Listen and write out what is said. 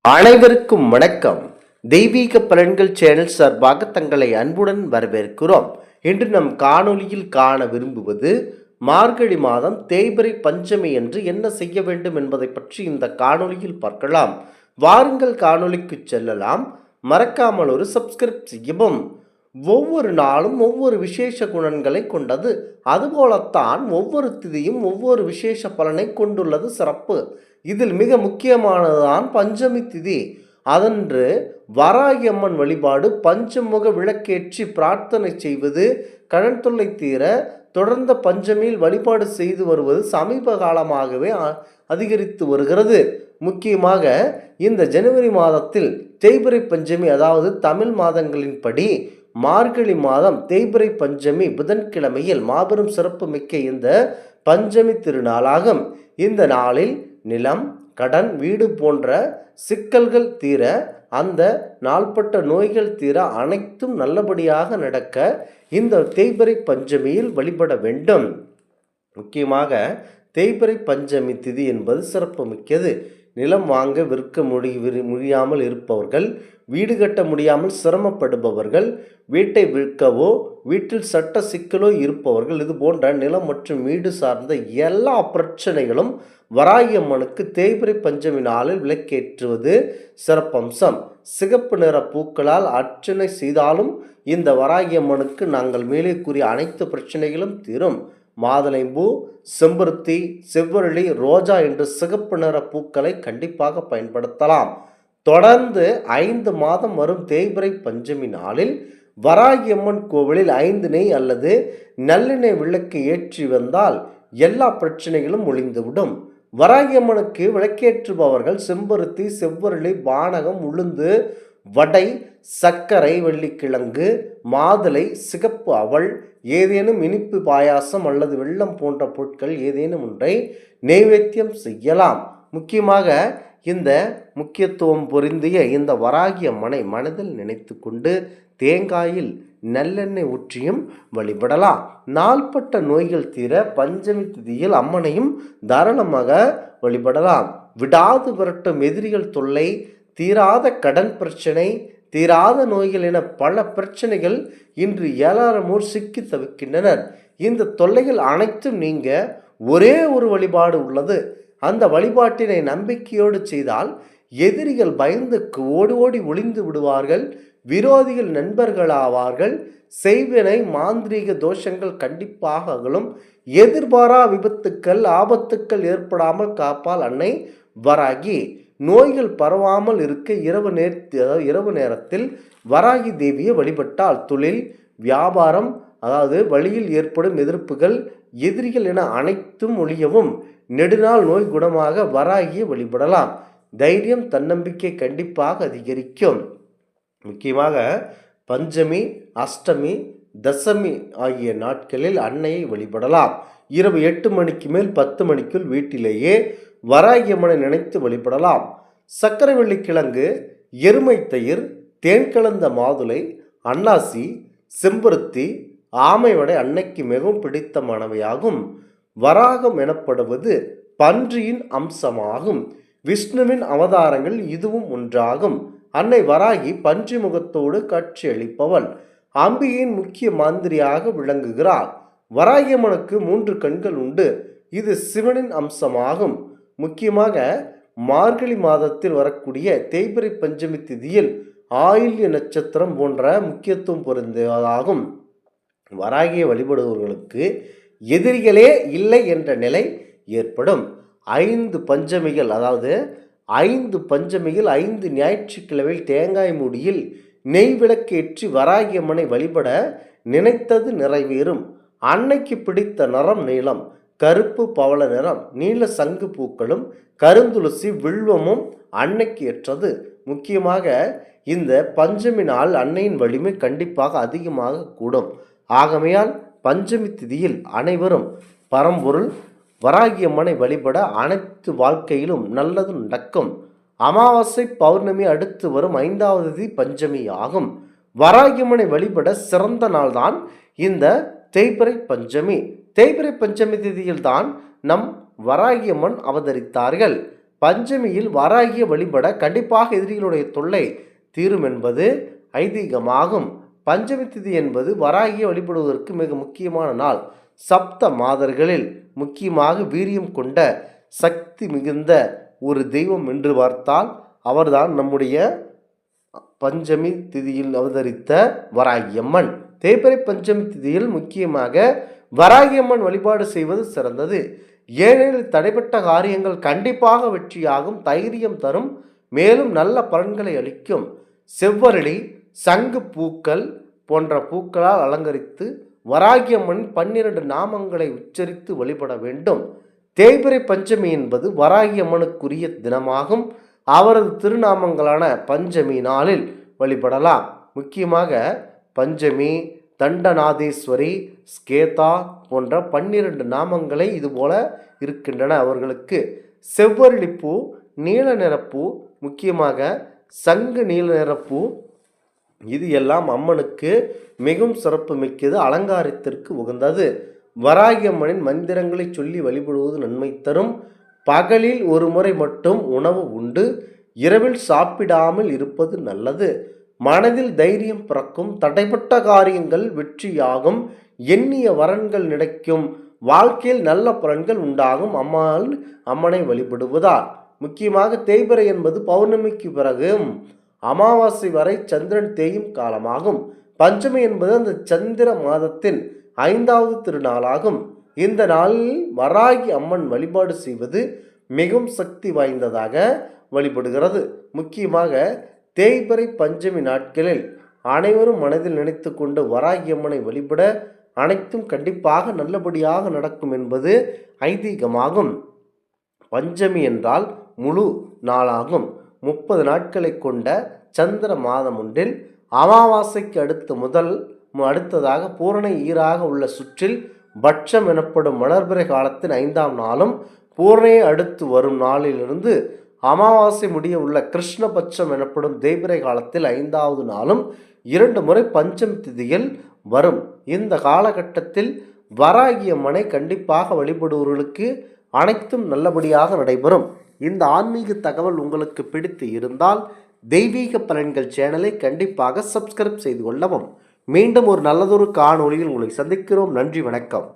அனைவருக்கும் வணக்கம். தெய்வீக பலன்கள் சேனல் சார்பாக தங்களை அன்புடன் வரவேற்கிறோம். இன்று நம் காணொளியில் காண விரும்புவது மார்கழி மாதம் தேய்பிறை பஞ்சமி என்று என்ன செய்ய வேண்டும் என்பதை பற்றி இந்த காணொளியில் பார்க்கலாம். வாருங்கள் காணொளிக்கு செல்லலாம். மறக்காமல் ஒரு சப்ஸ்கிரைப் செய்யவும். ஒவ்வொரு நாளும் ஒவ்வொரு விசேஷ குணங்களை கொண்டது. அதுபோலத்தான் ஒவ்வொரு திதியும் ஒவ்வொரு விசேஷ பலனை கொண்டுள்ளது சிறப்பு. இதில் மிக முக்கியமானதுதான் பஞ்சமி திதி. அதன்று வராகி அம்மன் வழிபாடு, பஞ்சமுக விளக்கேற்றி பிரார்த்தனை செய்வது, கடன் தொல்லை தீர தொடர்ந்த பஞ்சமியில் வழிபாடு செய்து வருவது சமீப காலமாகவே அதிகரித்து வருகிறது. முக்கியமாக இந்த ஜனவரி மாதத்தில் தேய்பிறை பஞ்சமி, அதாவது தமிழ் மாதங்களின்படி மார்கழி மாதம் தேய்பிறை பஞ்சமி புதன்கிழமையில் மாபெரும் சிறப்பு மிக்க இந்த பஞ்சமி திருநாளாகும். இந்த நாளில் நிலம், கடன், வீடு போன்ற சிக்கல்கள் தீர, அந்த நாள்பட்ட நோய்கள் தீர, அனைத்தும் நல்லபடியாக நடக்க இந்த தேய்பிறை பஞ்சமியில் வழிபட வேண்டும். முக்கியமாக தேய்பிறை பஞ்சமி திதி என்பது சிறப்பு மிக்கது. நிலம் வாங்க விற்க முடியாமல் இருப்பவர்கள், வீடு கட்ட முடியாமல் சிரமப்படுபவர்கள், வீட்டை விற்கவோ வீட்டில் சட்ட சிக்கலோ இருப்பவர்கள், இது போன்ற நிலம் மற்றும் வீடு சார்ந்த எல்லா பிரச்சனைகளும் வராகி அம்மனுக்கு தேய்பிறை பஞ்சமி நாளில் விளக்கேற்றுவது சிறப்பம்சம். சிகப்பு நிற பூக்களால் அர்ச்சனை செய்தாலும் இந்த வராகி அம்மனுக்கு நாங்கள் மேலே கூறிய அனைத்து பிரச்சனைகளும் தீரும். மாதுளைம்பூ, செம்பருத்தி, செவ்வரளி, ரோஜா என்று சிகப்பு நிற பூக்களை கண்டிப்பாக பயன்படுத்தலாம். தொடர்ந்து 5 மாதம் வரும் தேய்பிறை பஞ்சமி நாளில் வராகி அம்மன் கோவிலில் 5 நெய் அல்லது நல்லெண்ணெய் விளக்கு ஏற்றி வந்தால் எல்லா பிரச்சனைகளும் ஒளிந்துவிடும். வராகி அம்மனுக்கு விளக்கேற்றுபவர்கள் செம்பருத்தி, செவ்வரளி, பானகம், உளுந்து, வடை, சர்க்கரை, வெள்ளிக்கிழங்கு, மாதுளை, சிகப்பு அவல், ஏதேனும் இனிப்பு பாயாசம் அல்லது வெல்லம் போன்ற பொருட்கள் ஏதேனும் ஒன்றை நைவேத்தியம் செய்யலாம். முக்கியமாக இந்த முக்கியத்துவம் பொருந்திய இந்த வராகி அம்மனை மனதில் நினைத்து கொண்டு தேங்காயில் நல்லெண்ணெய் ஊற்றியும் வழிபடலாம். நாள்பட்ட நோய்கள் தீர பஞ்சமி திதியில் அம்மனையும் தாராளமாக வழிபடலாம். விடாது விரட்டும் எதிரிகள் தொல்லை, தீராத கடன் பிரச்சனை, தீராத நோய்கள் என பல பிரச்சனைகள் இன்று ஏராளமோர் சிக்கி தவிக்கின்றனர். இந்த தொல்லைகள் அனைத்தும் நீங்க ஒரே ஒரு வழிபாடு உள்ளது. அந்த வழிபாட்டினை நம்பிக்கையோடு செய்தால் எதிரிகள் பயந்து ஓடி ஓடி ஒளிந்து விடுவார்கள். விரோதிகள் நண்பர்களாவார்கள். செய்வினை மாந்திரீக தோஷங்கள் கண்டிப்பாக அகலும். எதிர்பாரா விபத்துக்கள், ஆபத்துக்கள் ஏற்படாமல் காப்பால் அன்னை வராகி. நோய்கள் பரவாமல் இருக்க இரவு நேரத்தில் வராகி தேவியை வழிபட்டால் தொழில், வியாபாரம், அதாவது வழியில் ஏற்படும் எதிர்ப்புகள், எதிரிகள் என அனைத்தும் ஒழியவும் நெடுநாள் நோய் குணமாக வராகியை வழிபடலாம். தைரியம், தன்னம்பிக்கை கண்டிப்பாக அதிகரிக்கும். முக்கியமாக பஞ்சமி, அஷ்டமி, தசமி ஆகிய நாட்களில் அன்னையை வழிபடலாம். இரவு 8 மணிக்கு மேல் 10 மணிக்குள் வீட்டிலேயே வராகி அம்மனை நினைத்து வழிபடலாம். சர்க்கரை வெள்ளிக்கிழங்கு, எருமை தயிர், தேன் கலந்த மாதுளை, அன்னாசி, செம்பருத்தி, ஆமை வடை அன்னைக்கு மிகவும் பிடித்தமானவையாகும். வராகம் எனப்படுவது பன்றியின் அம்சமாகும். விஷ்ணுவின் அவதாரங்கள் இதுவும் ஒன்றாகும். அன்னை வராகி பன்றி முகத்தோடு காட்சியளிப்பவள். அம்பிகையின் முக்கிய மந்திரியாக விளங்குகிறார். வராகி அம்மனுக்கு 3 கண்கள் உண்டு. இது சிவனின் அம்சமாகும். முக்கியமாக மார்கழி மாதத்தில் வரக்கூடிய தேய்பிறை பஞ்சமி திதியில் ஆயில்ய நட்சத்திரம் போன்ற முக்கியத்துவம் பொருந்ததாகும். வராகியை வழிபடுபவர்களுக்கு எதிரிகளே இல்லை என்ற நிலை ஏற்படும். 5 பஞ்சமிகள், அதாவது 5 பஞ்சமிகள் 5 ஞாயிற்றுக்கிழமையில் தேங்காய் மூடியில் நெய் விளக்கேற்றி வராகி அம்மனை வழிபட நினைத்தது நிறைவேறும். அன்னைக்கு பிடித்த நிறம் நீலம், கருப்பு பவள நிறம், நீல சங்கு பூக்களும் கருந்துளசி வில்வமும் அன்னைக்கு ஏற்றது. முக்கியமாக இந்த பஞ்சமி நாள் அன்னையின் வலிமை கண்டிப்பாக அதிகமாக கூடும். ஆகமையால் பஞ்சமி திதியில் அனைவரும் பரம்பொருள் வராகி அம்மனை வழிபட அனைத்து வாழ்க்கையிலும் நல்லது நடக்கும். அமாவாசை, பௌர்ணமி அடுத்து வரும் 5வது திதி பஞ்சமி ஆகும். வராகி அம்மனை வழிபட சிறந்த நாள்தான் இந்த தேய்பிறை பஞ்சமி. தேய்பிறை பஞ்சமி திதியில் தான் நம் வராகி அம்மன் அவதரித்தார்கள். பஞ்சமியில் வராகிய வழிபட கண்டிப்பாக எதிரிகளுடைய தொல்லை தீரும் என்பது ஐதீகமாகும். பஞ்சமி திதி என்பது வராகிய வழிபடுவதற்கு மிக முக்கியமான நாள். சப்த மாதர்களில் முக்கியமாக வீரியம் கொண்ட சக்தி மிகுந்த ஒரு தெய்வம் என்று பார்த்தால் அவர்தான் நம்முடைய பஞ்சமி திதியில் அவதரித்த வராகியம்மன். தேய்பிறை பஞ்சமி திதியில் முக்கியமாக வராகியம்மன் வழிபாடு செய்வது சிறந்தது. ஏனெனில் தடைப்பட்ட காரியங்கள் கண்டிப்பாக வெற்றியாகும், தைரியம் தரும், மேலும் நல்ல பலன்களை அளிக்கும். செவ்வரளி, சங்கு பூக்கள் போன்ற பூக்களால் அலங்கரித்து வராகியம்மன் 12 நாமங்களை உச்சரித்து வழிபட வேண்டும். தேய்பிறை பஞ்சமி என்பது வராகியம்மனுக்குரிய தினமாகும். அவரது திருநாமங்களான பஞ்சமி நாளில் வழிபடலாம். முக்கியமாக பஞ்சமி, தண்டநாதேஸ்வரி, ஸ்கேதா போன்ற 12 நாமங்களை இதுபோல இருக்கின்றன அவர்களுக்கு. செவ்வரளிப்பூ, நீல நிறப்பூ, முக்கியமாக சங்கு நீல நிறப்பூ, இது எல்லாம் அம்மனுக்கு மிகவும் சிறப்பு மிக்கது, அலங்காரத்திற்கு உகந்தது. வராகியம்மனின் மந்திரங்களை சொல்லி வழிபடுவது நன்மை தரும். பகலில் ஒரு முறை மட்டும் உணவு உண்டு, இரவில் சாப்பிடாமல் இருப்பது நல்லது. மனதில் தைரியம் பிறக்கும், தடைப்பட்ட காரியங்கள் வெற்றியாகும், எண்ணிய வரன்கள் கிடைக்கும், வாழ்க்கையில் நல்ல பலன்கள் உண்டாகும். அம்மனை வழிபடுவதால் முக்கியமாக தேய்பிறை என்பது பௌர்ணமிக்கு பிறகு அமாவாசை வரை சந்திரன் தேயும் காலமாகும். பஞ்சமி என்பது அந்த சந்திர மாதத்தின் 5வது திருநாளாகும். இந்த நாளில் வராகி அம்மன் வழிபாடு செய்வது மிகவும் சக்தி வாய்ந்ததாக வழிபடுகிறது. முக்கியமாக தேய்பிறை பஞ்சமி நாட்களில் அனைவரும் மனதில் நினைத்து கொண்டு வராகி அம்மனை வழிபட அனைத்தும் கண்டிப்பாக நல்லபடியாக நடக்கும் என்பது ஐதீகமாகும். பஞ்சமி என்றால் முழு நாளாகும். 30 நாட்களை கொண்ட சந்திர மாதம் ஒன்றில் அமாவாசைக்கு அடுத்ததாக பூரண ஈராக உள்ள சுற்றில் பட்சம் எனப்படும் வளர்பிறை காலத்தின் 5ஆம் நாளும், பூரணையை அடுத்து வரும் நாளிலிருந்து அமாவாசை முடிய உள்ள கிருஷ்ணபட்சம் எனப்படும் தேய்பிறை காலத்தில் 5வது நாளும் 2 முறை பஞ்சமி திதியில் வரும். இந்த காலகட்டத்தில் வராகி அம்மனை கண்டிப்பாக வழிபடுவர்களுக்கு அனைத்தும் நல்லபடியாக நடைபெறும். இந்த ஆன்மீக தகவல் உங்களுக்கு பிடித்து இருந்தால் தெய்வீக பலன்கள் சேனலை கண்டிப்பாக சப்ஸ்கிரைப் செய்து கொள்ளவும். மீண்டும் ஒரு நல்லதொரு காணொளியில் உங்களை சந்திக்கிறோம். நன்றி, வணக்கம்.